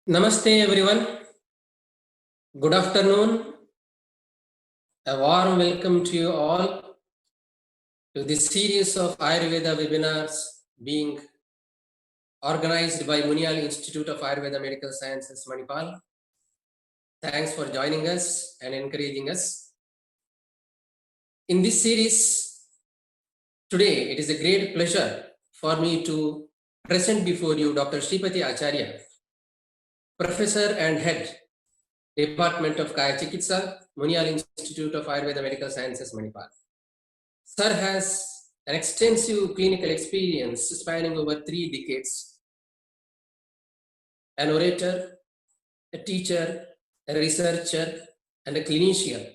Namaste everyone. Good afternoon. A warm welcome to you all to this series of Ayurveda webinars being organized by Munial Institute of Ayurveda Medical Sciences, Manipal. Thanks for joining us and encouraging us. In this series, today it is a great pleasure for me to present before you Dr. Shripati Acharya, Professor and Head, Department of Kaya Chikitsa, Munial Institute of Ayurveda Medical Sciences, Manipal. Sir has an extensive clinical experience spanning over 3 decades. An orator, a teacher, a researcher, and a clinician.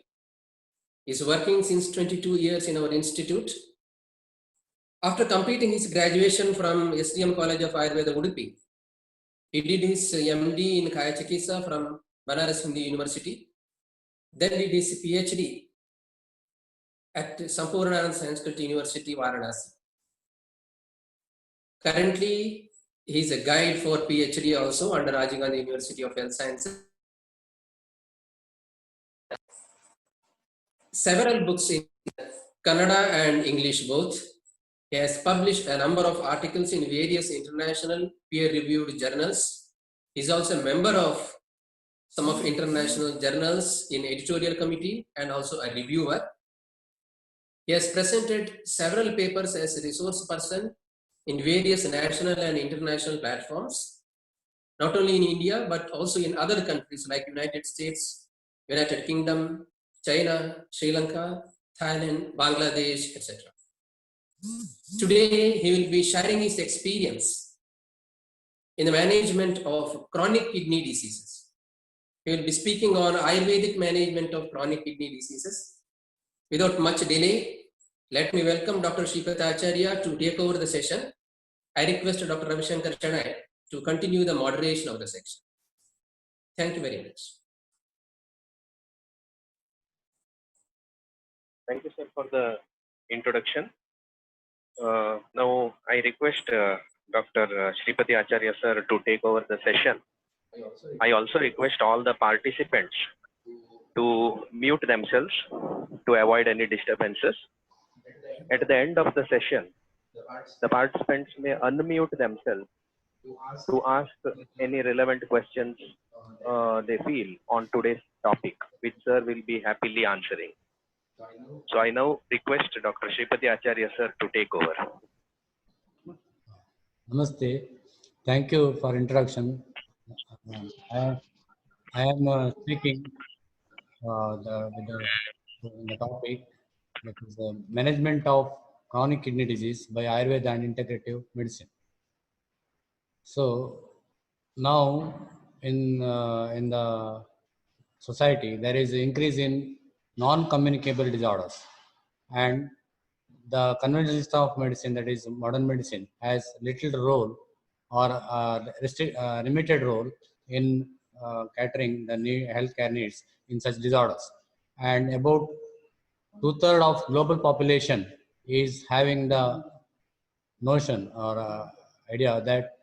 He is working since 22 years in our institute. After completing his graduation from SDM College of Ayurveda, Udupi, he did his MD in Kaya Chikitsa from Banaras Hindu University. Then did his PhD at Sampurnanand Sanskrit University, Varanasi. Currently, he is a guide for PhD also under Rajiv Gandhi University of Health Sciences. Several books in Kannada and English both. He has published a number of articles in various international peer-reviewed journals. He is also a member of some of international journals in editorial committee and also a reviewer. He has presented several papers as a resource person in various national and international platforms, not only in India, but also in other countries like United States, United Kingdom, China, Sri Lanka, Thailand, Bangladesh, etc. Today, he will be sharing his experience in the management of chronic kidney diseases. He will be speaking on Ayurvedic management of chronic kidney diseases. Without much delay, let me welcome Dr. Shripati Acharya to take over the session. I request Dr. Ravishankar Shenoy to continue the moderation of the section. Thank you very much. Thank you, sir, for the introduction. Now, I request Dr. Shripati Acharya, sir, to take over the session. I also request all the participants to mute themselves to avoid any disturbances. At the end of the session, the participants may unmute themselves to ask any relevant questions they feel on today's topic, which sir will be happily answering. So I now request Dr. Shripati Acharya sir to take over. Namaste. Thank you for introduction. I am speaking the topic, that is the management of chronic kidney disease by Ayurveda and integrative medicine. So now in the society there is an increase in non-communicable disorders, and the conventional system of medicine, that is modern medicine, has little role or limited role in catering the healthcare needs in such disorders. And about 2/3 of global population is having the notion or idea that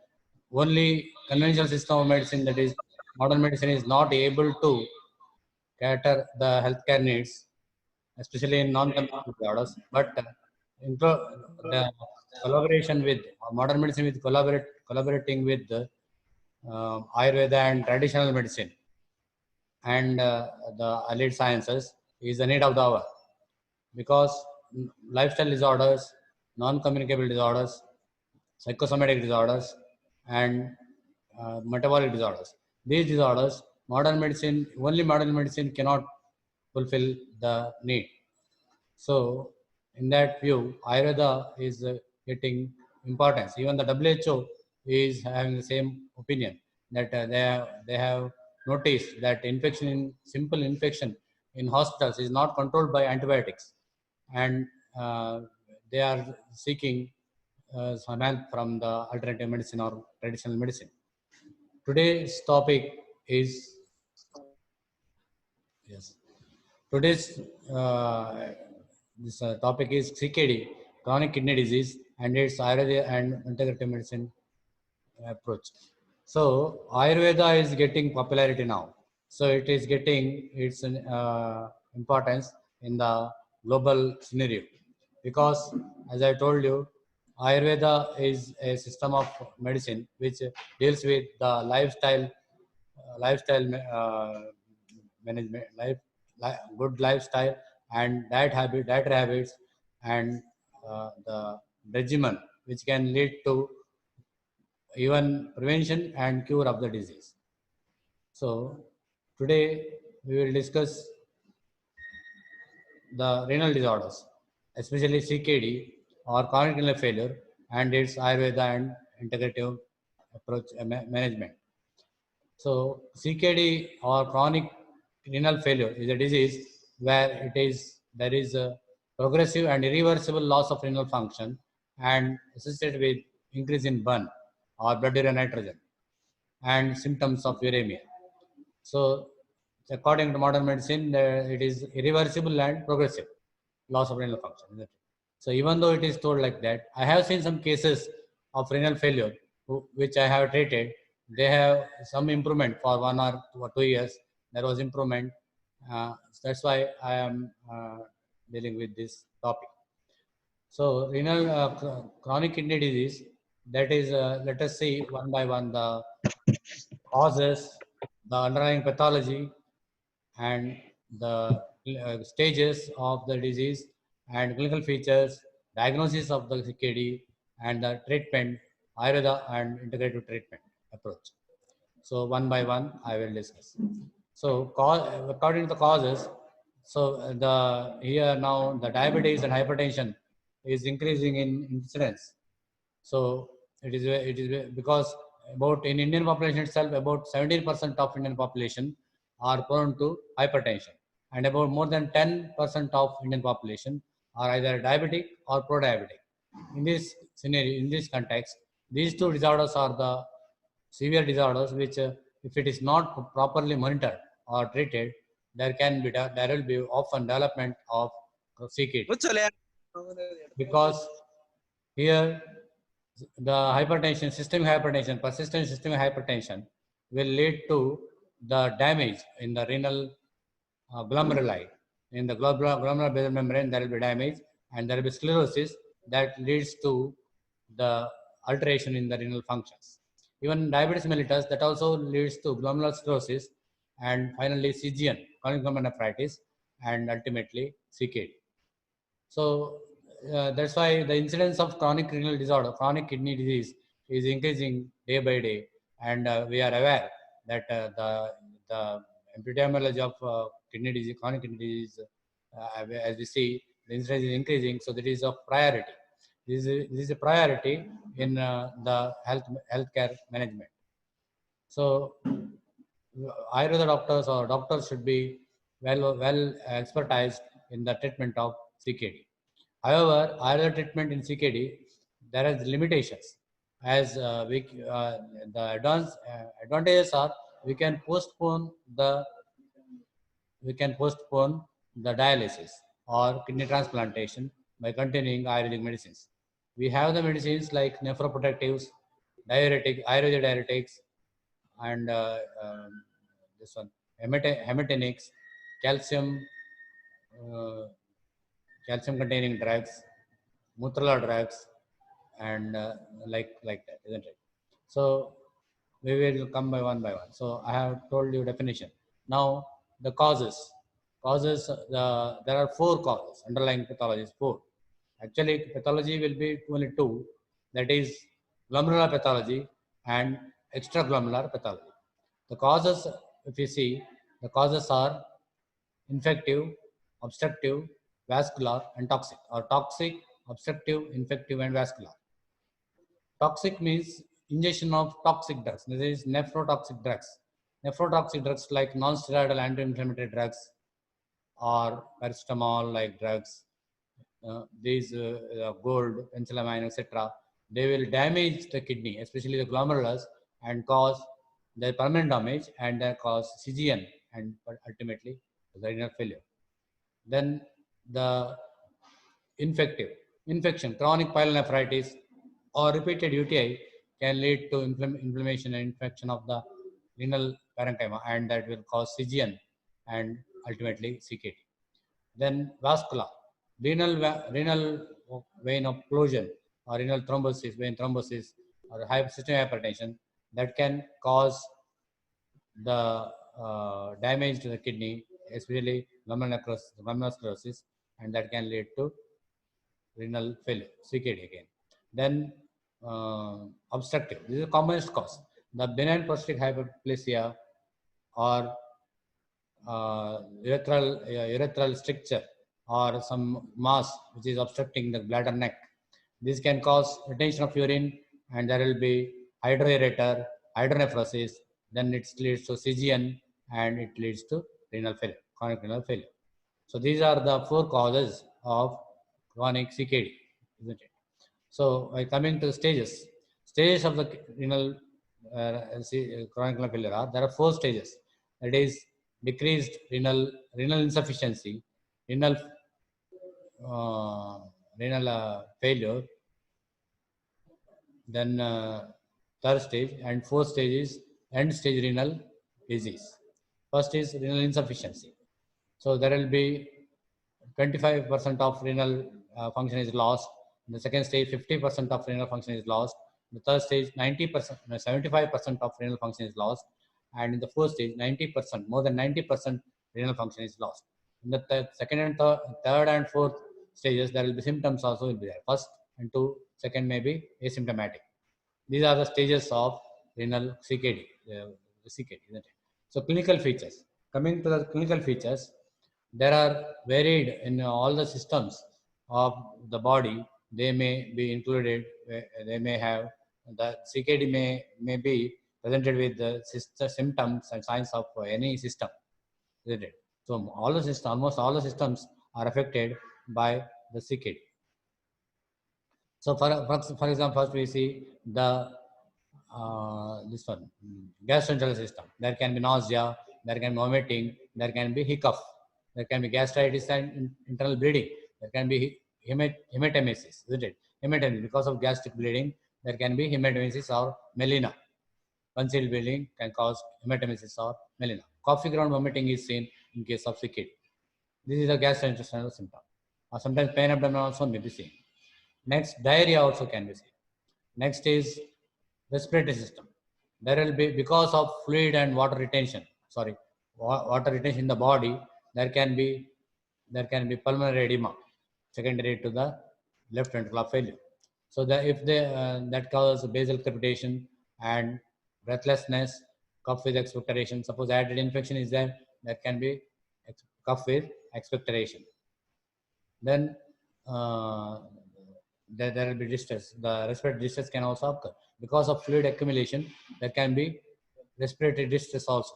only conventional system of medicine, that is modern medicine, is not able to cater the healthcare needs, especially in non-communicable disorders. But the collaboration with modern medicine, with collaborating with Ayurveda and traditional medicine and the allied sciences is the need of the hour, because lifestyle disorders, non-communicable disorders, psychosomatic disorders, and metabolic disorders, these disorders, modern medicine cannot fulfill the need. So in that view, Ayurveda is getting importance. Even the WHO is having the same opinion, that they have noticed that simple infection in hospitals is not controlled by antibiotics, and they are seeking some help from the alternative medicine or traditional medicine. Today's topic is Today's this topic is CKD, chronic kidney disease, and its Ayurveda and integrative medicine approach. So Ayurveda is getting popularity now. So it is getting its importance in the global scenario, because as I told you, Ayurveda is a system of medicine which deals with the lifestyle management, good lifestyle and dietary habits, and the regimen which can lead to even prevention and cure of the disease. So today we will discuss the renal disorders, especially CKD or chronic renal failure, and its Ayurveda and integrative approach management. So CKD or chronic renal failure is a disease where there is a progressive and irreversible loss of renal function and associated with increase in burn or blood urea nitrogen and symptoms of uremia. So according to modern medicine, it is irreversible and progressive loss of renal function. Isn't it? So even though it is told like that, I have seen some cases of renal failure which I have treated. They have some improvement for 1 or 2 years. There was improvement. That's why I am dealing with this topic. So renal chronic kidney disease. That is, let us see one by one the causes, the underlying pathology, and the stages of the disease, and clinical features, diagnosis of the CKD, and the treatment, Ayurveda and integrative treatment approach. So one by one, I will discuss. So according to the causes, so the here now the diabetes and hypertension is increasing in incidence. So it is because about in Indian population itself, about 17% of Indian population are prone to hypertension, and about more than 10% of Indian population are either diabetic or pro-diabetic. In this scenario, in this context, these two disorders are the severe disorders which, if it is not properly monitored or treated, there will be often development of CKD, because here the hypertension, systemic hypertension, persistent systemic hypertension will lead to the damage in the renal glomeruli. In the glomerular basal membrane, there will be damage, and there will be sclerosis that leads to the alteration in the renal functions. Even diabetes mellitus, that also leads to glomerular sclerosis, and finally CGN, chronic glomerulonephritis, and ultimately CKD. So that's why the incidence of chronic renal disorder, chronic kidney disease, is increasing day by day, and we are aware that the epidemiology of kidney disease, chronic kidney disease, as we see, the incidence is increasing. So that is of priority. This is a priority in the healthcare management. So Ayurveda doctors or doctors should be well expertised in the treatment of CKD. However, Ayurveda treatment in CKD, there is limitations. As the advantages are, we can postpone the dialysis or kidney transplantation by continuing Ayurvedic medicines. We have the medicines like nephroprotectives, Ayurvedic diuretics, and this one, hematinics, calcium containing drugs, Mutrala drugs, and like that, isn't it? So we will come by one. So I have told you definition. Now the causes. There are 4 causes, underlying pathologies, 4. Actually, pathology will be only 2. That is glomerular pathology and extraglomerular pathology. The causes, if you see, the causes are infective, obstructive, vascular, and toxic, or toxic, obstructive, infective, and vascular. Toxic means ingestion of toxic drugs. This is nephrotoxic drugs. Nephrotoxic drugs like non-steroidal anti-inflammatory drugs or paracetamol like drugs, these gold, penicillamine, etc. They will damage the kidney, especially the glomerulus, and cause the permanent damage, and cause CGN and ultimately the renal failure. Then the infection, chronic pyelonephritis or repeated UTI can lead to inflammation and infection of the renal parenchyma, and that will cause CGN and ultimately CKD. Then vascular, renal vein occlusion or renal thrombosis, vein thrombosis, or systemic hypertension that can cause the damage to the kidney, especially glomerular sclerosis, and that can lead to renal failure, CKD again. Then obstructive, this is the commonest cause. The benign prostatic hyperplasia or urethral stricture or some mass which is obstructing the bladder neck. This can cause retention of urine, and there will be hydroureter, hydronephrosis. Then it leads to CGN, and it leads to renal failure, chronic renal failure. So these are the 4 causes of chronic CKD, isn't it? So coming to the stages of the renal chronic renal failure are, there are 4 stages. That is decreased renal insufficiency, renal failure, then third stage, and 4th stage is end stage renal disease. First is renal insufficiency. So there will be 25% of renal function is lost. In the second stage, 50% of renal function is lost. In the third stage, 90%, 75% of renal function is lost. And in the fourth stage, 90%, more than 90% renal function is lost. In the second and third and fourth stages, there will be symptoms also will be there. First and second may be asymptomatic. These are the stages of renal CKD, CKD, isn't it? So clinical features. Coming to the clinical features, there are varied in all the systems of the body. They may be included. They may have the CKD may be presented with the symptoms and signs of any system, isn't it? So almost all the systems are affected by the CKD. So for example, first we see the this one, gastrointestinal system. There can be nausea, there can be vomiting, there can be hiccup, there can be gastritis and internal bleeding, there can be hematemesis, isn't it? Hematemesis, because of gastric bleeding, there can be hematemesis or melena. Concealed bleeding can cause hematemesis or melena. Coffee ground vomiting is seen in case of CKD. This is a gastrointestinal symptom. Or sometimes pain abdomen also may be seen. Next, diarrhea also can be seen. Next is respiratory system. There will be, because of fluid and water retention, water retention in the body, there can be pulmonary edema secondary to the left ventricular failure. So that if that causes basal crepitation and breathlessness, cough with expectoration. Suppose added infection is there, there can be cough with expectoration. Then there will be distress. The respiratory distress can also occur. Because of fluid accumulation, there can be respiratory distress also.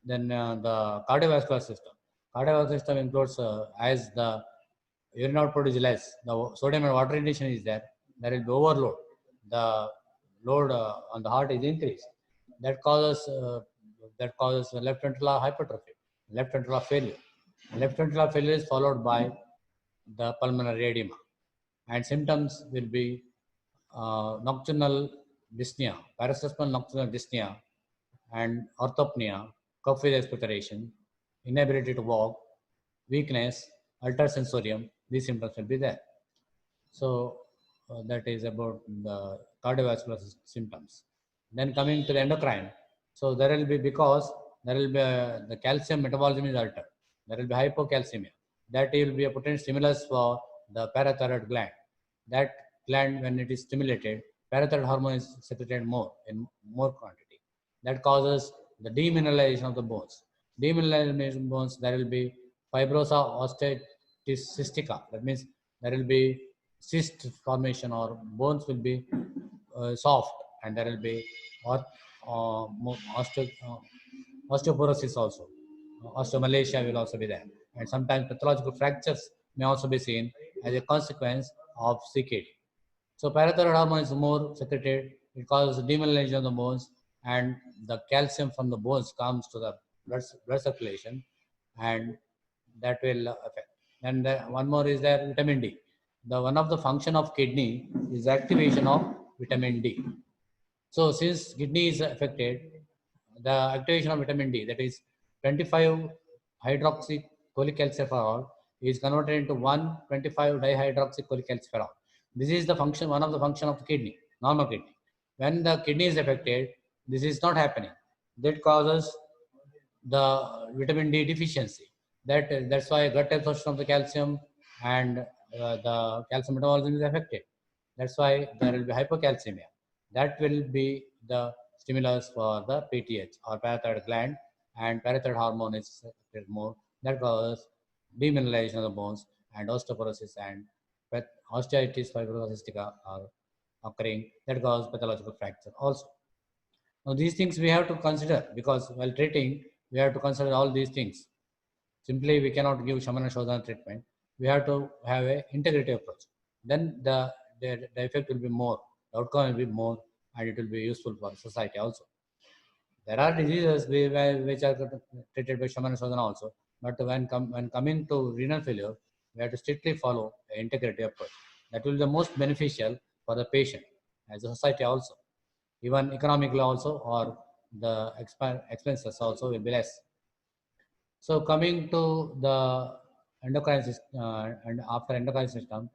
Then the cardiovascular system. Cardiovascular system includes, as the urine output is less, the sodium and water retention is there, there will be overload. The load on the heart is increased. That causes left ventricular hypertrophy, left ventricular failure. Left ventricular failure is followed by the pulmonary edema. And symptoms will be nocturnal dyspnea, paroxysmal nocturnal dyspnea, and orthopnea, cough with expectoration, inability to walk, weakness, altered sensorium. These symptoms will be there. So that is about the cardiovascular symptoms. Then coming to the endocrine. So there will be, because there will be the calcium metabolism is altered. There will be hypocalcemia. That will be a potential stimulus for the parathyroid gland. That gland, when it is stimulated, parathyroid hormone is secreted more in more quantity. That causes the demineralization of the bones. Demineralization of bones, there will be fibrosa osteotis cystica. That means there will be cyst formation, or bones will be soft, and there will be osteoporosis also. Osteomalacia will also be there. And sometimes pathological fractures may also be seen as a consequence of CKD. So parathyroid hormone is more secreted. It causes demineralization of the bones, and the calcium from the bones comes to the blood circulation, and that will affect. And one more is there, vitamin D. One of the function of kidney is activation of vitamin D. So since kidney is affected, the activation of vitamin D, that is 25 hydroxycholecalciferol, is converted into 125 dihydroxycholecalciferol. This is the function, one of the function of the kidney, normal kidney. When the kidney is affected, this is not happening. That causes the vitamin D deficiency. That's why gut absorption of the calcium and the calcium metabolism is affected. That's why there will be hypocalcemia. That will be the stimulus for the PTH or parathyroid gland, and parathyroid hormone is secreted more. That causes demineralization of the bones and osteoporosis and osteoarthritis fibrosis are occurring. That causes pathological fracture also. Now these things we have to consider, because while treating, we have to consider all these things. Simply we cannot give Shamana Shodhana treatment. We have to have a integrative approach. Then the effect will be more, the outcome will be more, and it will be useful for society also. There are diseases which are treated by Shamana Shodhana also, but when coming to renal failure, we have to strictly follow an integrative approach. That will be the most beneficial for the patient as a society also. Even economically also, or the expenses also will be less. So coming to the endocrine system, and after endocrine system,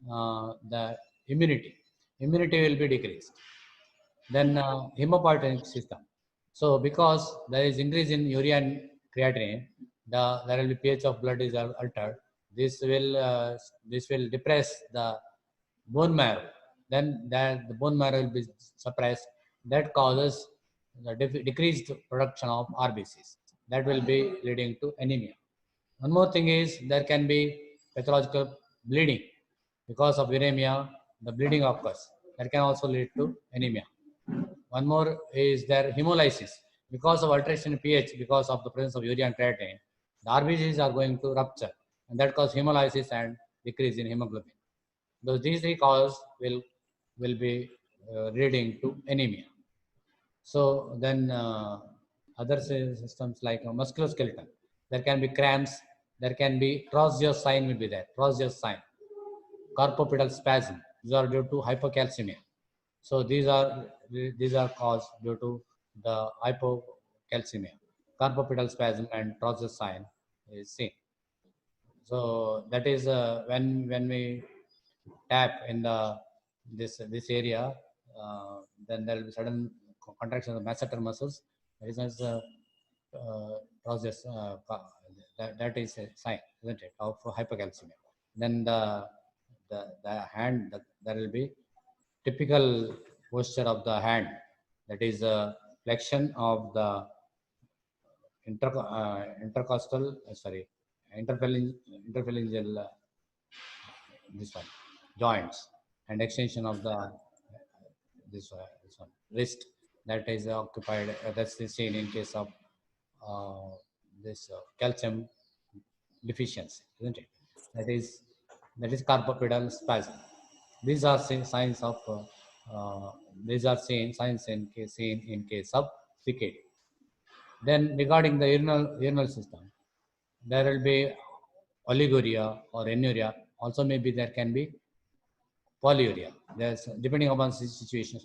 the immunity will be decreased. Then hemopoietic system. So because there is increase in urea and creatinine, there will be pH of blood is altered. This will depress the bone marrow. Then the bone marrow will be suppressed. That causes the decreased production of RBCs. That will be leading to anemia. One more thing is there can be pathological bleeding. Because of viremia, the bleeding occurs. That can also lead to anemia. One more is there hemolysis. Because of alteration in pH, because of the presence of urea and creatinine, the RBCs are going to rupture, and that causes hemolysis and decrease in hemoglobin. These three causes will be leading to anemia. So then other systems like musculoskeletal, there can be cramps, there can be Trousseau sign will be there, Trousseau sign, carpopedal spasm. These are due to hypocalcemia. So these are caused due to the hypocalcemia. Carpopedal spasm and Trousseau sign is seen. So that is when we tap in this area, then there will be sudden contraction of the masseter muscles. That is process. That is a sign, isn't it, of hypercalcemia. Then the hand, there will be typical posture of the hand. That is flexion of the interphalangeal this one joints, and extension of the this one wrist, that is occupied. That's the seen in case of this calcium deficiency, isn't it? That is carpopedal spasm. These are signs of signs in case of CKD. Then regarding the urinal system, there will be oliguria or anuria. Also maybe there can be polyuria. There's, depending upon the situation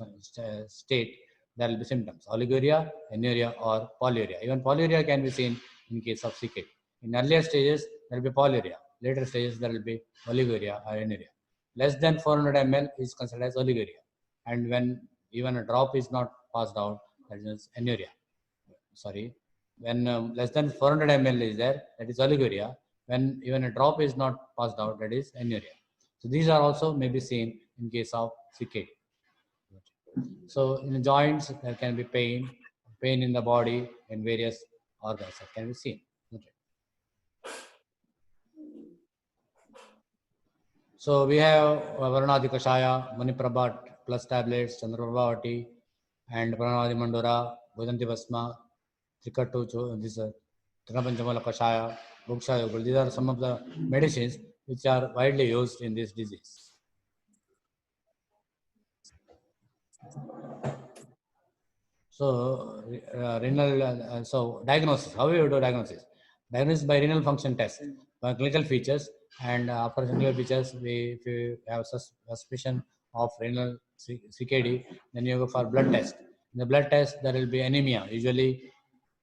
state, there will be symptoms: oliguria, anuria, or polyuria. Even polyuria can be seen in case of CKD. In earlier stages, there will be polyuria. Later stages, there will be oliguria or anuria. Less than 400 ml is considered as oliguria, and when even a drop is not passed out, that is anuria. Sorry, when less than 400 ml is there, that is oliguria. When even a drop is not passed out, that is anuria. So these are also may be seen in case of CKD. So in the joints, there can be pain in the body, in various organs that can be seen. So we have Varunadi Kashaya, Maniprabha plus tablets, Chandraprabhavati, and Pranadi Mandura, Bhujanti Basma, Trikatu, this Trinapanchamala Kashaya, Buksha Yoga. These are some of the medicines which are widely used in this disease. So renal, so diagnosis, how you do diagnosis? Diagnosis by renal function test, by clinical features, and after clinical features, if you have suspicion of renal CKD, then you go for blood test. In the blood test, there will be anemia. Usually,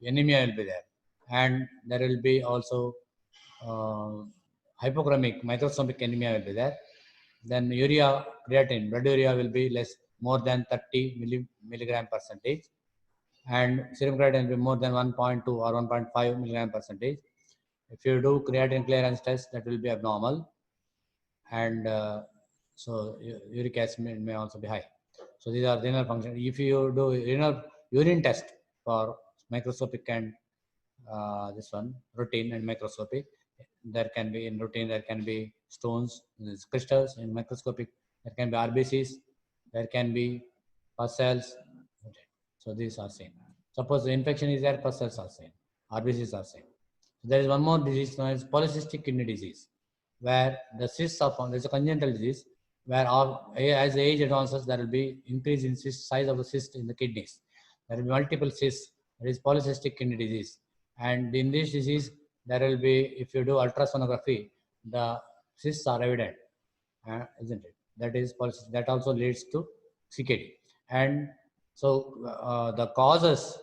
anemia will be there, and there will be also hypochromic microscopic anemia will be there. Then urea, creatine, blood urea will be less, more than 30 milligram percentage, and serum creatine will be more than 1.2 or 1.5 milligram percentage. If you do creatine clearance test, that will be abnormal, and so uric acid may also be high. So these are renal function. If you do renal urine test for microscopic and this one routine and microscopic, there can be in routine there can be stones, crystals. In microscopic there can be RBCs, there can be pus cells. Okay. So these are same. Suppose the infection is there, pus cells are same, RBCs are same. There is one more disease known as polycystic kidney disease, where the cysts are found. There is a congenital disease where as the age advances, there will be increase in size of the cyst in the kidneys. There will be multiple cysts. There is polycystic kidney disease. And in this disease, there will be, if you do ultrasonography, the cysts are evident, isn't it? That is polycystic. That also leads to CKD. And so the causes,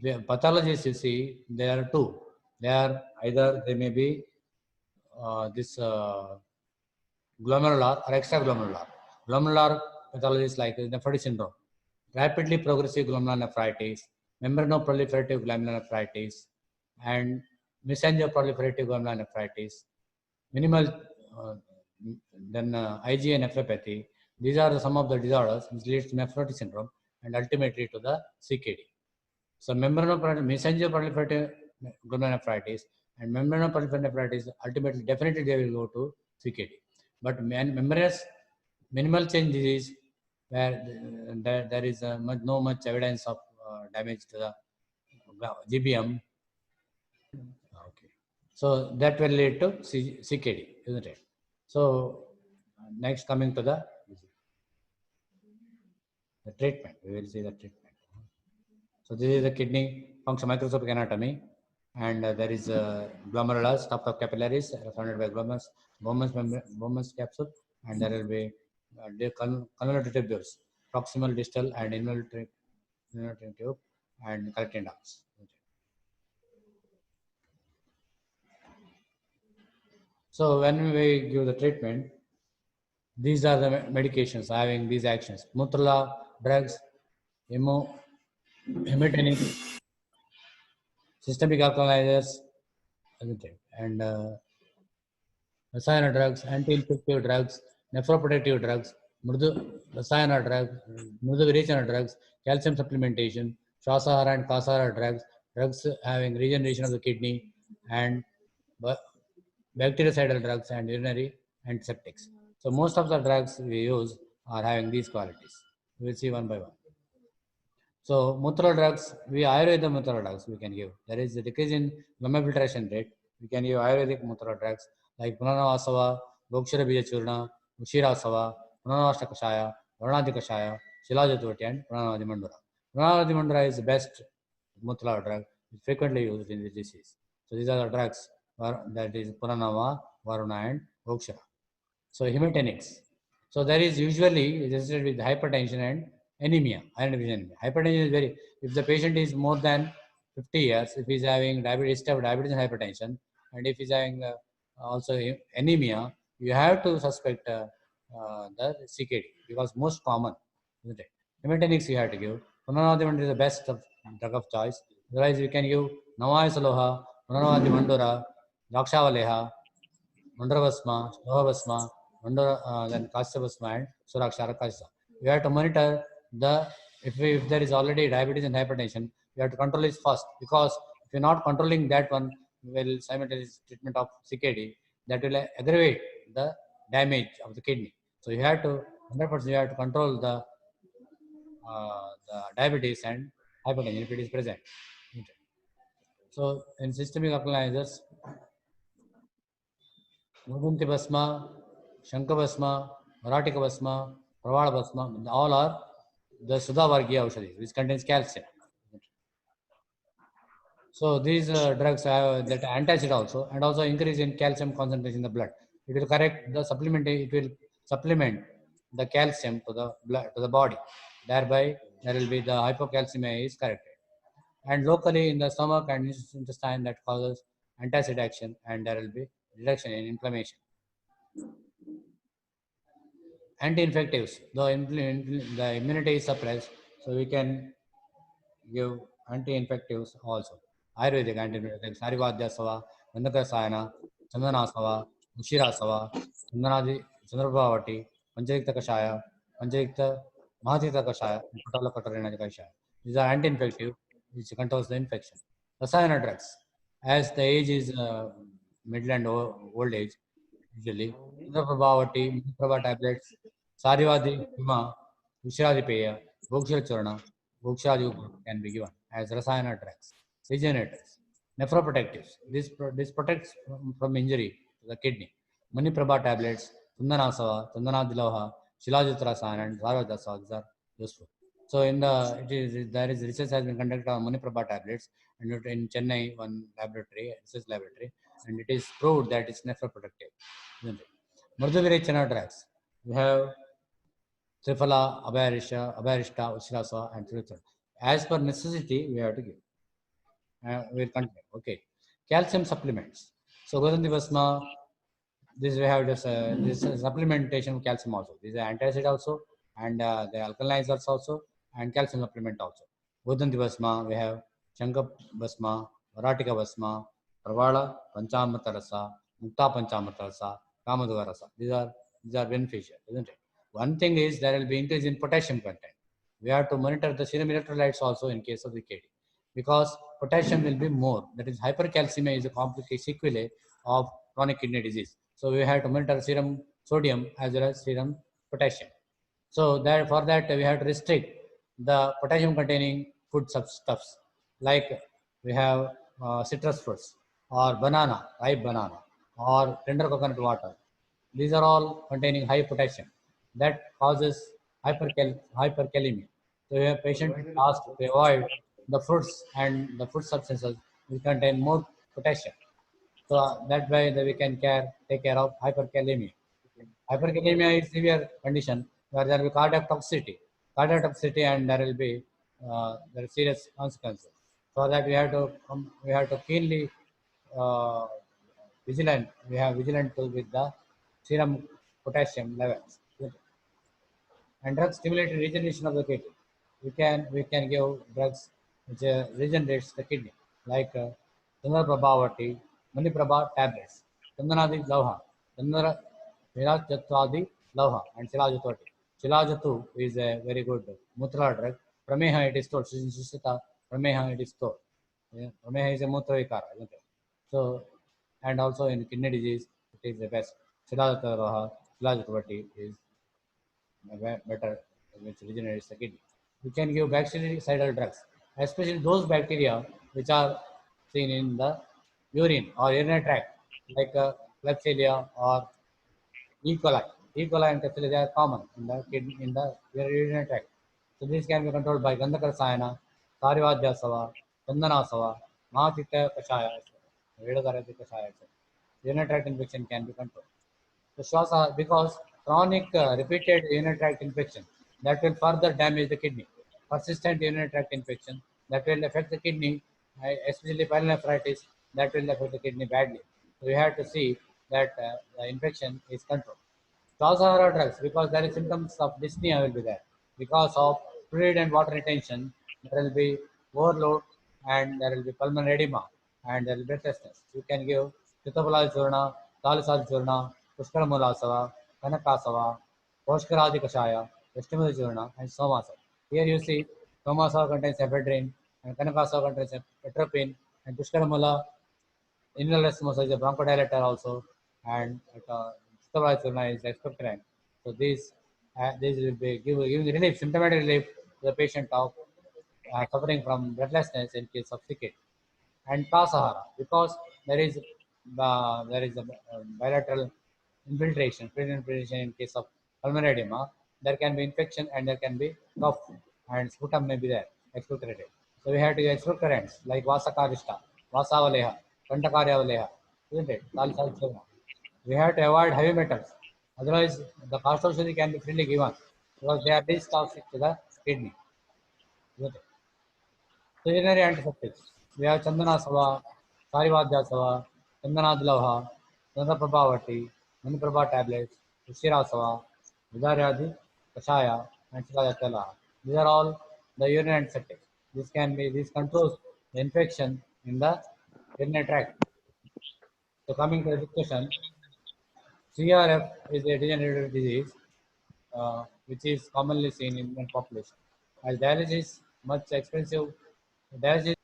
pathologies you see, there are two. They are either they may be this glomerular or extraglomerular. Glomerular pathologies like nephrotic syndrome, rapidly progressive glomerular nephritis, membranoproliferative glomerulonephritis, and mesangial-proliferative glomerulonephritis, minimal then IgA nephropathy. These are some of the disorders which leads to nephrotic syndrome and ultimately to the CKD. So mesangial-proliferative glomerulonephritis and membranoproliferative nephritis, ultimately definitely they will go to CKD. But membranous minimal change disease, where there is no much evidence of damage to the GBM. Okay. So that will lead to CKD, isn't it? So next, coming to the treatment, we will see the treatment. So this is the kidney function microscopic anatomy, and there is glomerulus, top of capillaries surrounded by glomerulus, Bowman's capsule, and there will be convoluted tubules, proximal, distal, and involuntary tube, and collecting ducts. So when we give the treatment, these are the medications having these actions: Mutrala drugs, hematinic, systemic alkalizers, and rasayana drugs, anti-infective drugs, nephroprotective drugs, rasayana drugs, mrudu drugs, calcium supplementation, shwasahara and kasahara drugs having regeneration of the kidney, and bactericidal drugs and urinary antiseptics. So most of the drugs we use are having these qualities. We will see one by one. So Mutrala drugs, Ayurveda Mutrala drugs we can give. There is a decrease in glomerulation rate. We can give Ayurvedic Mutrala drugs like Punarnavasava, Gokshara Bija Churna, Ushirasava, Punarnavashta Kashaya, Varnadi Kashaya, Shilajatoti, and Pranavadi Mandura. Pranavadi Mandura is the best Mutrala drug, frequently used in this disease. So these are the drugs that is Purnava, Varuna, and Gokshara. So hematinics. So there is usually associated with hypertension and anemia, iron deficiency anemia. Hypertension is very, if the patient is more than 50 years, if he is having diabetes and hypertension, and if he is having also anemia, you have to suspect the CKD, because most common, isn't it? Hematinics you have to give. Punarnavadi is the best drug of choice. Otherwise, you can give Navaya Saloha, Punarnavadi Mandura, Dakshavaleha, Mandravasma, Stohavasma, then Kasyavasma, and Suraksharakasa. You have to monitor if there is already diabetes and hypertension, you have to control it first, because if you're not controlling that one, will simultaneous treatment of CKD, that will aggravate the damage of the kidney. So you have to 100% you have to control the diabetes and hypertension if it is present. So in systemic alkalizers, Mudunti Basma, Shankha Basma, Maratika Basma, Pravada Basma, all are the Sudha Vargiya Aushadhi, which contains calcium. So these drugs have that antacid also, and also increase in calcium concentration in the blood. It will correct the supplement. It will supplement the calcium to the blood, to the body. Thereby, there will be the hypocalcemia is corrected. And locally in the stomach and intestine, that causes antacid action, and there will be reduction in inflammation. Anti-infectives, though the immunity is suppressed, so we can give anti-infectives also. Ayurvedic anti-infectives, Sarivadhyasava, Gandhakasayana, Chandanasava, Ushirasava, Chandanadi, Chandrabhavati, Panchalikta Kashaya, Panchalikta Mahatikta Kashaya, and Patala Katarina Kashaya. These are anti-infective, which controls the infection. Rasayana drugs, as the age is middle and old age, usually, Chandraprabhavati, Prabha tablets, Sarivadi, Hima, Ushiradipeya, Bhokshal Churna, Bhokshaju can be given as Rasayana drugs. Regenerators, nephroprotectives. This protects from injury to the kidney. Mani Prabha tablets, Tundanasava, Tundanadiloha, Shilajit Rasayan, and Sarvadasava are useful. So there is research has been conducted on Mani Prabha tablets, and in Chennai, one research laboratory, and it is proved that it's nephroprotective. Mardhavirechana drugs. We have Triphala, Abhairishta, Uchrasa, and Trithra. As per necessity, we have to give. We'll continue. Okay. Calcium supplements. So, Godanti Basma, this we have this supplementation of calcium also. These are antacid also, and the alkalinizers also, and calcium supplement also. Godanti Basma, we have Shankap Basma, Varatika Basma, Pravala, Panchamrita Rasa, Mukta Panchamrita Rasa, Kamadhuva Rasa. These are beneficial, isn't it? One thing is there will be increase in potassium content. We have to monitor the serum electrolytes also in case of the KD, because potassium will be more. That is, hypercalcemia is a complicated sequelae of chronic kidney disease. So we have to monitor serum sodium as well as serum potassium. So for that we have to restrict the potassium containing food stuffs, like we have citrus fruits or banana, ripe banana, or tender coconut water. These are all containing high potassium. That causes hyperkalemia. So a patient is asked to avoid the fruits and the food substances which contain more potassium. So that way we can take care of hyperkalemia. Hyperkalemia is severe condition where there will be cardiac toxicity, and there will be there are serious consequences. So that we have to keenly vigilant. We have vigilant with the serum potassium levels. And drugs stimulate regeneration of the kidney. We can give drugs which regenerates the kidney, like Chandra Prabhavati, Mani Prabha tablets, Chandanadi Lauha, Chandra Shilajatwadi Lauha, and Shilajatwati. Shilajatu is a very good Mutra drug. Prameha it is told. Susita Prameha it is told. Prameha is a Mutra Vikara, isn't it? So, and also in kidney disease, it is the best. Shilajatwadi is better, which regenerates the kidney. We can give bactericidal drugs, especially those bacteria which are seen in the urine or urinary tract, like Klebsiella or E. coli. E. coli and Klebsiella, they are common in the kidney, in the urinary tract. So these can be controlled by Gandhakarasayana, Sarivadhyasava, Chandanasava, Mahatikta Kashaya, Vedakarati Kashaya, etc. Urinary tract infection can be controlled. The Shwasa, because chronic repeated urinary tract infection that will further damage the kidney. Persistent urinary tract infection that will affect the kidney, especially pyelonephritis, that will affect the kidney badly. So we have to see that the infection is controlled. Shwasahara drugs, because there is symptoms of dyspnea will be there. Because of fluid and water retention, there will be overload, and there will be pulmonary edema, and there will be breathlessness. You can give Sitapala Churna, Talisal Churna, Pushkaramula Kanakasava, Poshkaradi Kashaya, Vestimula Churna, and Somasa. Here you see Somasa contains ephedrine, and Kanakasava contains atropine, and Pushkaramula inhaler osmosis is a bronchodilator also, and Sitapala Churna is expectorant. So these will be giving relief, symptomatic relief to the patient of suffering from breathlessness in case of CKD. And Kasahara, because there is a bilateral infiltration, fluid infiltration in case of pulmonary edema, there can be infection and there can be cough, and sputum may be there, expectorated. So we have to use expectorants like Vasakarishta, Vasavaleha, Kantakarya Valeha, isn't it? We have to avoid heavy metals Otherwise, the Kastaushadhi can be freely given because they are least toxic to the kidney. Isn't it? So urinary antiseptics. We have Chandana Sava, Sarivadya Sava, Chandana Dlava, Chandra Prabhavati, Maniprabha tablets, Ushira Sava, Vidaryadi, Kashaya, and Shilayatala. These are all the urinary antiseptics. This controls the infection in the urinary tract. So coming to the discussion, CRF is a degenerative disease which is commonly seen in Indian population. As dialysis much expensive, dialysis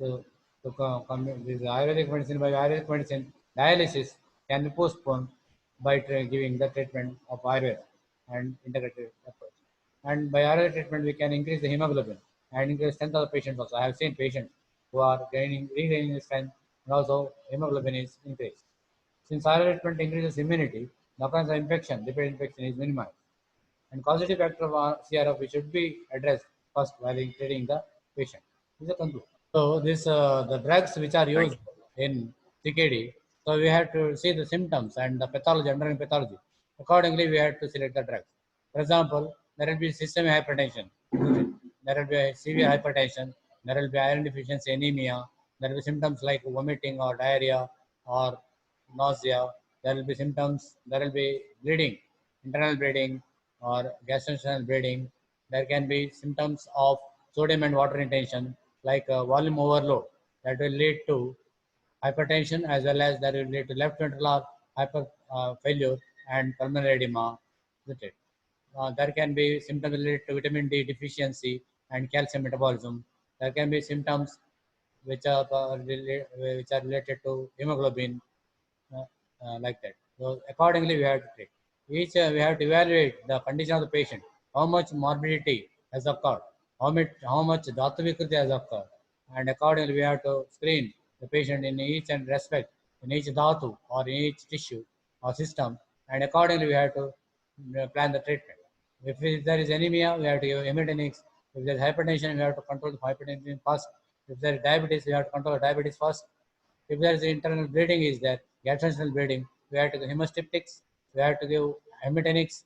this Ayurvedic medicine by Ayurvedic medicine, dialysis can be postponed by giving the treatment of Ayurveda and integrated approach. And by Ayurvedic treatment, we can increase the hemoglobin and increase the strength of the patient also. I have seen patients who are regaining the strength and also hemoglobin is increased. Since Ayurvedic treatment increases immunity, the occurrence of infection, repeat infection is minimized. And causative factor of CRF we should be addressed first while treating the patient. This is a conclusion. So this the drugs which are Thank used in CKD. So we have to see the symptoms and the pathology, underlying pathology. Accordingly, we have to select the drugs. For example, there will be systemic hypertension. There will be a severe hypertension. There will be iron deficiency anemia. There will be symptoms like vomiting or diarrhea or nausea. There will be symptoms. There will be bleeding, internal bleeding or gastrointestinal bleeding. There can be symptoms of sodium and water retention like volume overload that will lead to hypertension as well as that will lead to left ventricular hyper failure and pulmonary edema. Isn't it? There can be symptoms related to vitamin D deficiency and calcium metabolism. There can be symptoms which are related to hemoglobin, uh, like that. So accordingly, we have to treat. We have to evaluate the condition of the patient, how much morbidity has occurred, how much dhatu vikriti has occurred, and accordingly we have to screen the patient in each and respect in each dhatu or in each tissue or system, and accordingly we have to plan the treatment. If there is anemia, we have to give hematinics. If there is hypertension, we have to control the hypertension first. If there is diabetes, we have to control the diabetes first. If there is internal bleeding, is there gastrointestinal bleeding, we have to give hemostasis, we have to give hematinics,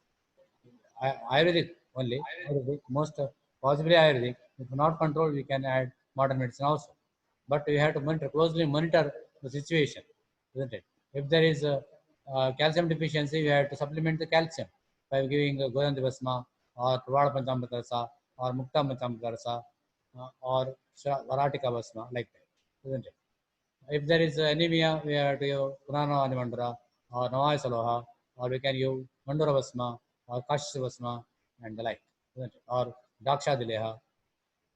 Ayurvedic only, Ayurvedic, most possibly Ayurvedic. If not controlled, we can add modern medicine also. But we have to closely monitor the situation, isn't it? If there is a calcium deficiency, we have to supplement the calcium by giving Godanti Basma or Pravada Panchamritarasa or Mukta Panchamritarasa or Varatika Basma, like that, isn't it? If there is anemia, we have to use Purana Animandura or Navai Saloha, or we can use Mandura Vasma or Kashi Vasma and the like, or Daksha Dileha.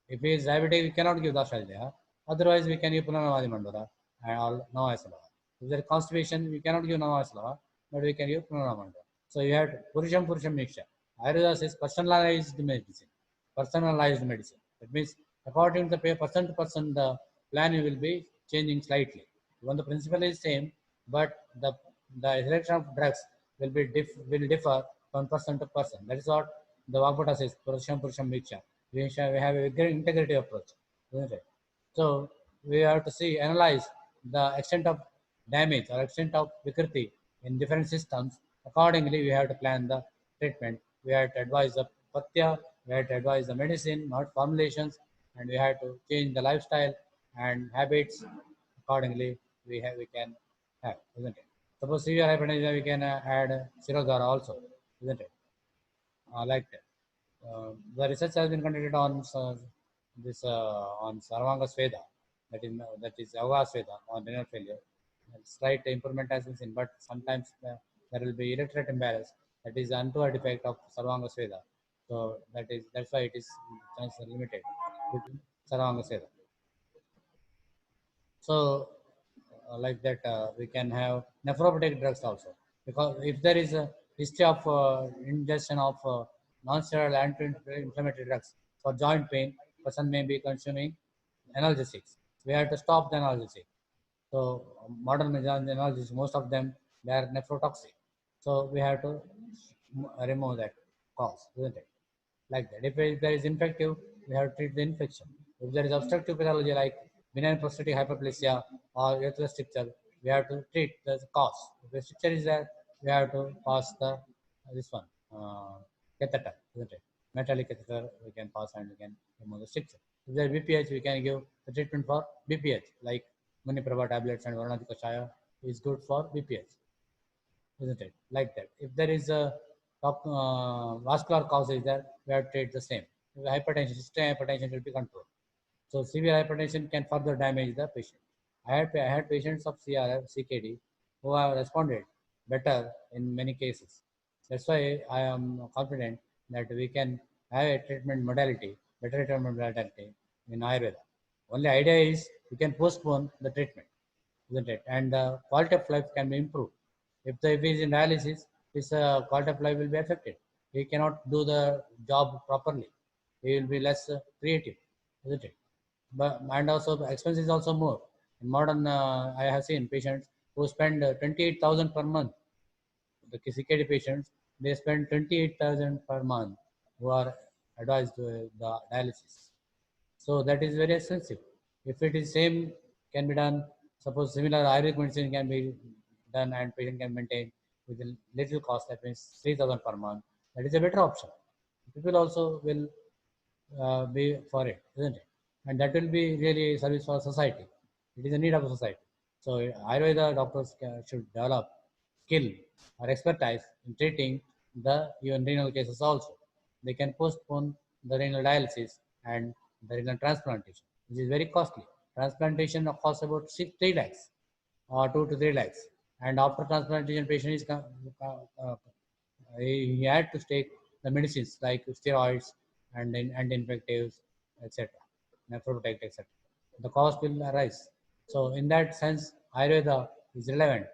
If he is diabetic, we cannot give Daksha Dileha. Otherwise, we can use Purana Animandura or Navai Saloha. If there is constipation, we cannot give Navai Saloha, but we can use Purana Mandura. So you have Purusham mixture. Ayurveda says personalized medicine. Personalized medicine. That means according to the person to person, the plan will be changing slightly. Even the principle is same, but the selection of drugs will differ from person to person. That is what the Vagbata says. Purusham mixture. We have a very integrative approach, isn't it? So we have to analyze the extent of damage or extent of vikriti in different systems. Accordingly, we have to plan the treatment. We have to advise the patya, we have to advise the medicine, not formulations, and we have to change the lifestyle and habits. Accordingly, we can have, isn't it? Suppose severe hypertension, we can add Sirodhara also, isn't it? Like that. The research has been conducted on this on Sarvanga Sveda, that is Yoga Sveda on renal failure. And slight improvement has been seen, but sometimes there will be electrolyte imbalance. That is untoward effect of Sarvanga Sveda. So that's why it is chance limited with Sarvanga Sveda. So like that, we can have nephrotic drugs also, because if there is a history of ingestion of non-steroidal anti-inflammatory drugs for joint pain, person may be consuming analgesics. We have to stop the analgesic. So modern analgesics, most of them, they are nephrotoxic. So we have to remove that cause, isn't it? Like that. If there is infective, we have to treat the infection. If there is obstructive pathology like benign prostatic hyperplasia or urethral stricture, we have to treat the cause. If the stricture is there, we have to pass the this one catheter, isn't it? Metallic catheter we can pass and we can remove the stricture. If there is BPH, we can give the treatment for BPH like Muniprabha tablets and Varanasi Kashaya is good for BPH, isn't it? Like that. If there is a vascular cause is there, we have to treat the same. If hypertension, systemic hypertension will be controlled. So severe hypertension can further damage the patient. I had patients of CRF, CKD who have responded better in many cases. That's why I am confident that we can have a treatment modality, better treatment modality in Ayurveda. Only idea is we can postpone the treatment, isn't it? And the quality of life can be improved. If he is in dialysis, his quality of life will be affected. He cannot do the job properly. He will be less creative, isn't it? But and also the expense is also more. In modern, I have seen patients who spend 28,000 per month. The CKD patients, they spend 28,000 per month who are advised to the dialysis. So that is very expensive. If it is same can be done, suppose similar Ayurvedic medicine can be done and patient can maintain with a little cost, that means 3,000 per month. That is a better option. People also will be for it, isn't it? And that will be really service for society. It is a need of society. So Ayurveda doctors should develop skill or expertise in treating the even renal cases also. They can postpone the renal dialysis and the renal transplantation, which is very costly. Transplantation costs about 3 lakhs or 2 to 3 lakhs. And after transplantation, patient is he had to take the medicines like steroids and then anti-infectives, etc., nephroprotect, etc. The cost will arise. So in that sense, Ayurveda is relevant.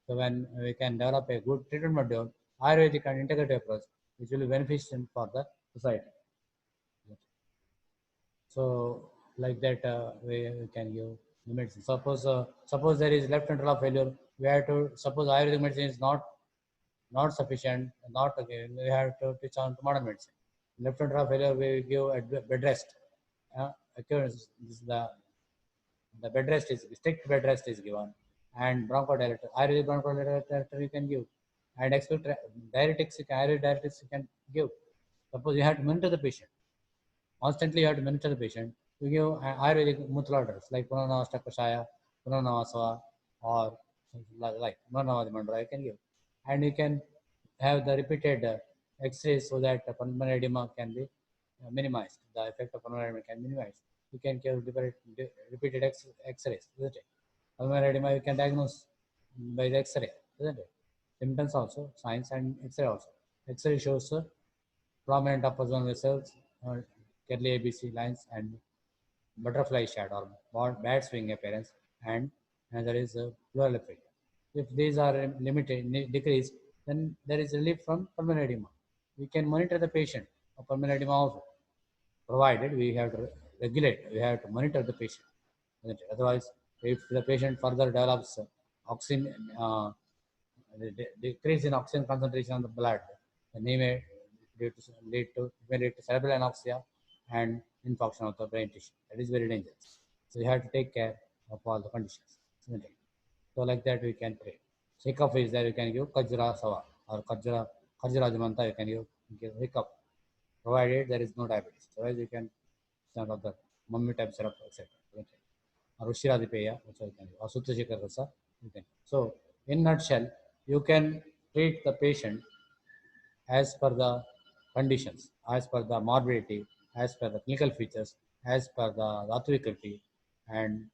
So when we can develop a good treatment module, Ayurvedic and integrative approach, which will be beneficial for the society. So like that, we can give the medicine. Suppose there is left ventricular failure, we have to suppose Ayurvedic medicine is not sufficient, not again, we have to teach on modern medicine. Left ventricular failure, we give at bed rest. Occurrence, the bed rest is strict bed rest is given, and bronchodilator, Ayurvedic bronchodilator you can give, and expect diuretics, Ayurvedic diuretics you can give. Suppose you have to monitor the patient. Constantly you have to monitor the patient. You give Ayurvedic muthalators like Punarnavasta Kashaya, Punarnavasava, or like Punarnavadi Mandra you can give. And you can have the repeated X-rays so that pulmonary edema can be minimized. The effect of pulmonary edema can be minimized. You can give repeated X-rays, isn't it? Pulmonary edema you can diagnose by the X-ray, isn't it? Symptoms also, signs and X-ray also. X-ray shows prominent upper zone vessels, Kerley ABC lines, and butterfly shadow or bad swing appearance, and another is pleural effect. If these are limited, decreased, then there is relief from pulmonary edema. We can monitor the patient of pulmonary edema also, provided we have to regulate, we have to monitor the patient. Otherwise, if the patient further develops oxygen, decrease in oxygen concentration on the blood, then he may lead to cerebral anoxia and infarction of the brain tissue. That is very dangerous. So you have to take care of all the conditions. So like that we can pray. Hiccup is there, you can give Kajra Sawa or Kajra Jamanta, you can give hiccup, provided there is no diabetes. Otherwise you can stand of the mummy type syrup, etc. Or Ushiradipeya, which you can give, or Sutrashikar Rasa, you can. So in nutshell, you can treat the patient as per the conditions, as per the morbidity, as per the clinical features, as per the Dhatuvikriti, and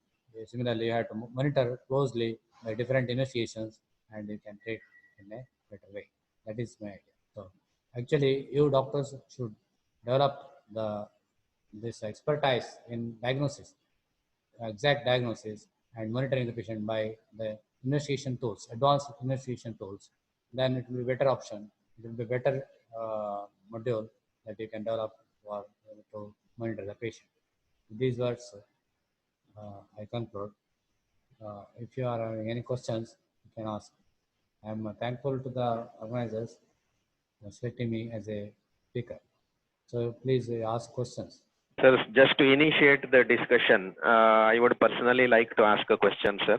similarly you have to monitor closely by different investigations, and you can treat in a better way. That is my idea. So actually, you doctors should develop this expertise in diagnosis, exact diagnosis, and monitoring the patient by the investigation tools, advanced investigation tools. Then it will be a better option. It will be a better module that you can develop for to monitor the patient. With these words, I conclude. If you are having any questions, you can ask. I am thankful to the organizers for selecting me as a speaker. So please ask questions. Sir, just to initiate the discussion, I would personally like to ask a question, sir.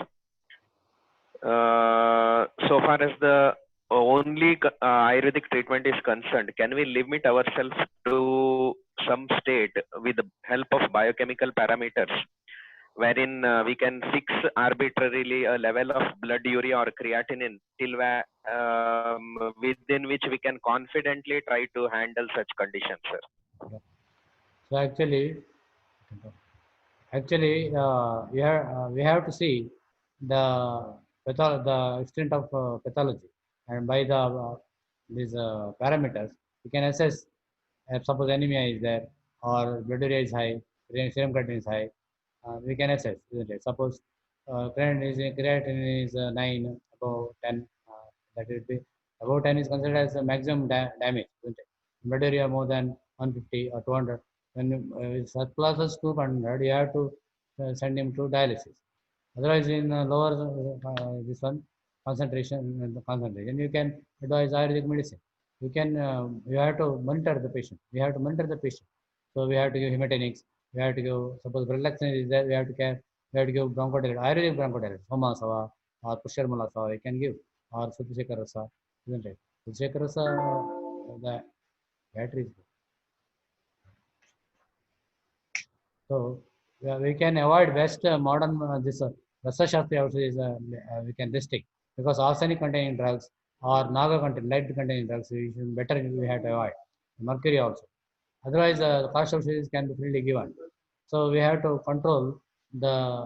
So far as the only Ayurvedic treatment is concerned, can we limit ourselves to some state with the help of biochemical parameters, wherein we can fix arbitrarily a level of blood urea or creatinine till within which we can confidently try to handle such conditions, sir? So actually, we have to see the the extent of pathology, and by the these parameters, we can assess if suppose anemia is there or blood urea is high, serum creatinine is high, we can assess, isn't it? Suppose creatinine is 9, above 10, that will be above 10 is considered as the maximum damage, isn't it? Blood urea more than 150 or 200. When surplus 200, you have to send him to dialysis. Otherwise, in lower this one concentration, you can advise Ayurvedic medicine. You have to monitor the patient. We have to monitor the patient. So we have to give hematinics. We have to give, suppose relaxation is there, we have to give bronchodilator, Ayurvedic bronchodilator, Somasava or Pusharmala Sava, you can give, or Sutushekar Rasa, isn't it? Sutushekar Rasa, the battery is good. So we can avoid best modern this Rasa Shastri also is we can restrict, because arsenic containing drugs or Naga contain lead containing drugs better we have to avoid. Mercury also. Otherwise, the cost of disease can be freely given. So we have to control the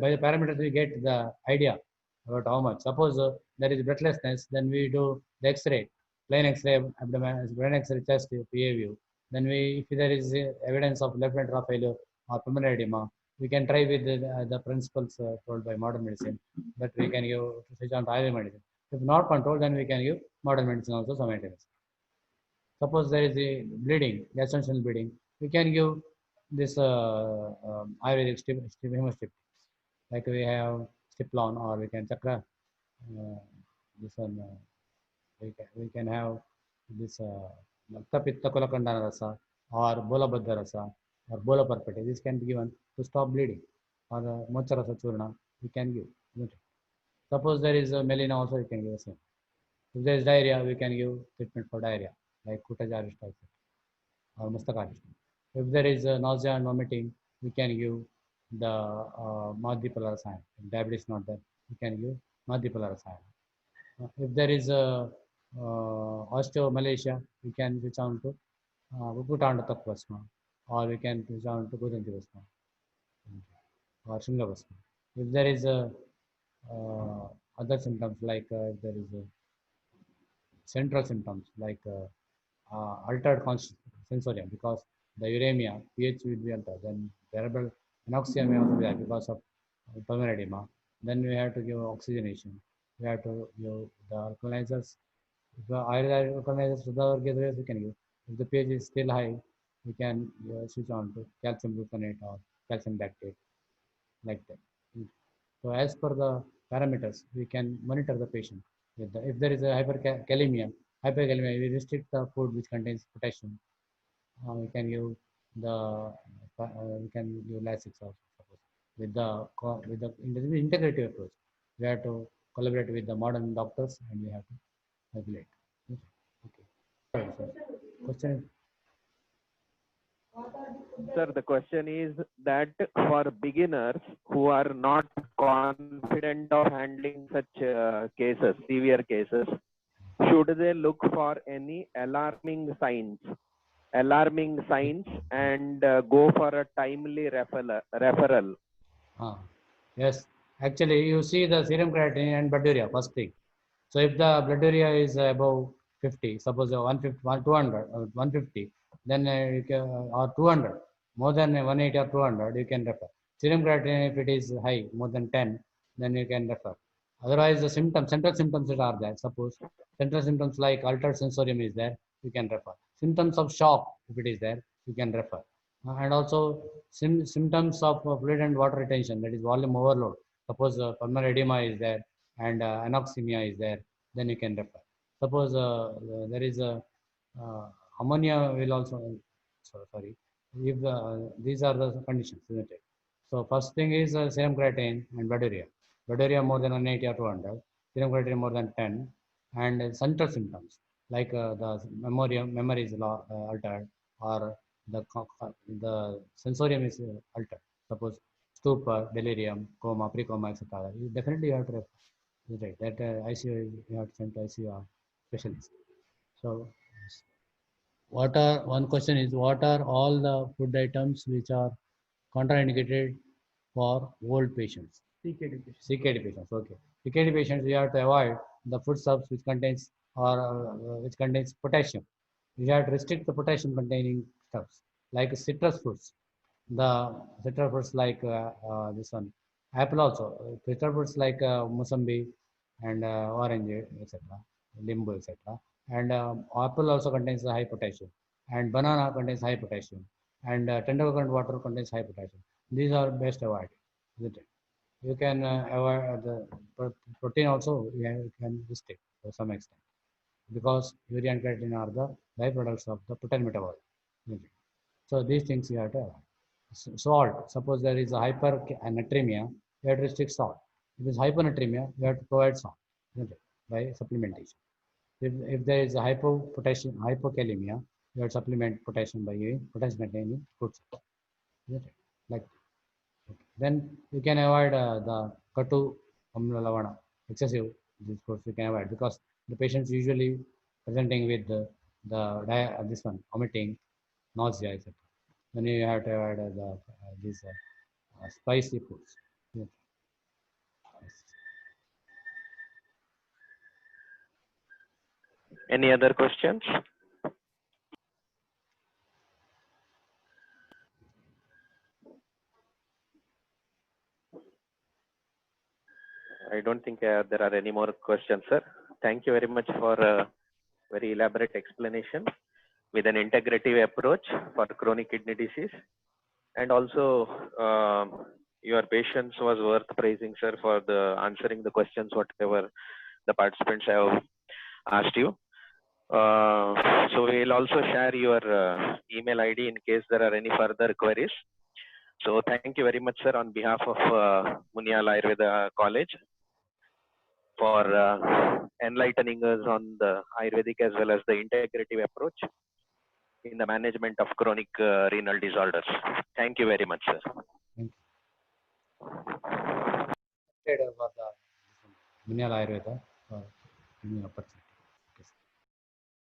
by the parameters we get the idea about how much. Suppose there is breathlessness, then we do the X-ray, plain X-ray abdomen, brain X-ray chest, PA view. Then if there is evidence of left ventricular failure or pulmonary edema, we can try with the principles told by modern medicine, that we can give switch on to Ayurvedic medicine. If not controlled, then we can give modern medicine also simultaneously. Suppose there is a bleeding, gastrointestinal bleeding, we can give this Ayurvedic hemostasis. Like we have Stiplon, or we can chakra. This one, we can have this Nakta Pitta Kulakandana Rasa, or Bola Baddha Rasa, or Bola Parpati. This can be given to stop bleeding, or Mocha Rasa Churna, we can give. Suppose there is a melina also, we can give the same. If there is diarrhea, we can give treatment for diarrhea, like Kutajarishta or Mustakarishta. If there is nausea and vomiting, we can give the Madhipala Rasayana. If diabetes is not there, we can give Madhipala Rasayana. If there is osteomalacia, we can switch on to Vuputanda Tatvasma, or we can switch on to Gudanti Vasma or Shimla Vasma. If there is other symptoms, like if there is central symptoms like altered sensorium, because the uremia, pH will be altered, then cerebral anoxia may also be there because of pulmonary edema. Then we have to give oxygenation. We have to give the alkalizers. If the alkalizers we can give. If the pH is still high, we can switch on to calcium gluconate or calcium lactate, like that. So as per the parameters, we can monitor the patient. If there is a hyperkalemia, we restrict the food which contains potassium. We can give Lasix also, suppose, with the integrative approach. We have to collaborate with the modern doctors, and we have to regulate. Okay. Question. Sir, the question is that for beginners who are not confident of handling such cases, severe cases, should they look for any alarming signs and go for a timely referral? Yes, actually, you see the serum creatinine and blood urea first thing. So if the blood urea is above 50, suppose 150, 200, 150, then you can, or 200, more than 180 or 200, you can refer. Serum creatinine, if it is high, more than 10, then you can refer. Otherwise, the symptoms, central symptoms that are there, suppose central symptoms like altered sensorium is there, you can refer. Symptoms of shock, if it is there, you can refer. And also symptoms of fluid and water retention, that is volume overload. Suppose pulmonary edema is there and anoxemia is there, then you can refer. Suppose there is a ammonia will also, sorry, if these are the conditions, isn't it? So first thing is serum creatinine and blood urea. Blood urea more than 180 or 200, serum creatinine more than 10, and central symptoms like the memory is altered, or the sensorium is altered. Suppose stupor, delirium, coma, pre-coma, etc. Definitely you have to refer. Right. That ICU, you have to send to ICU or specialist. So one question is, what are all the food items which are contraindicated for old patients? CKD patients. Okay. CKD patients, we have to avoid the food stuffs which contains which contains potassium. We have to restrict the potassium containing stuffs like citrus fruits. The citrus fruits like this one, apple also. Citrus fruits like musambi and orange, etc. Limbu, etc. And apple also contains high potassium, and banana contains high potassium, and tender coconut water contains high potassium. These are best avoided, isn't it? You can avoid the protein also. You can restrict to some extent, because urea and creatine are the byproducts of the protein metabolism. So these things you have to avoid. Salt. Suppose there is a hypernatremia, you have to restrict salt. If it is hyponatremia, you have to provide salt by supplementation. If there is a hypokalemia, you have to supplement potassium by using potassium containing food salt. Like then you can avoid the katu amla lavana, excessive discourse you can avoid, because the patients usually presenting with this one, vomiting, nausea, etc. Then you have to avoid these spicy foods. Yeah. Any other questions? I don't think there are any more questions, sir. Thank you very much for a very elaborate explanation with an integrative approach for chronic kidney disease. And also, your patience was worth praising, sir, for the answering the questions, whatever the participants have asked you. So we'll also share your email ID in case there are any further queries. So thank you very much, sir, on behalf of Munial Ayurveda College for enlightening us on the Ayurvedic as well as the integrative approach in the management of chronic renal disorders. Thank you very much, sir. Thank you. For the Munial Ayurveda for giving opportunity.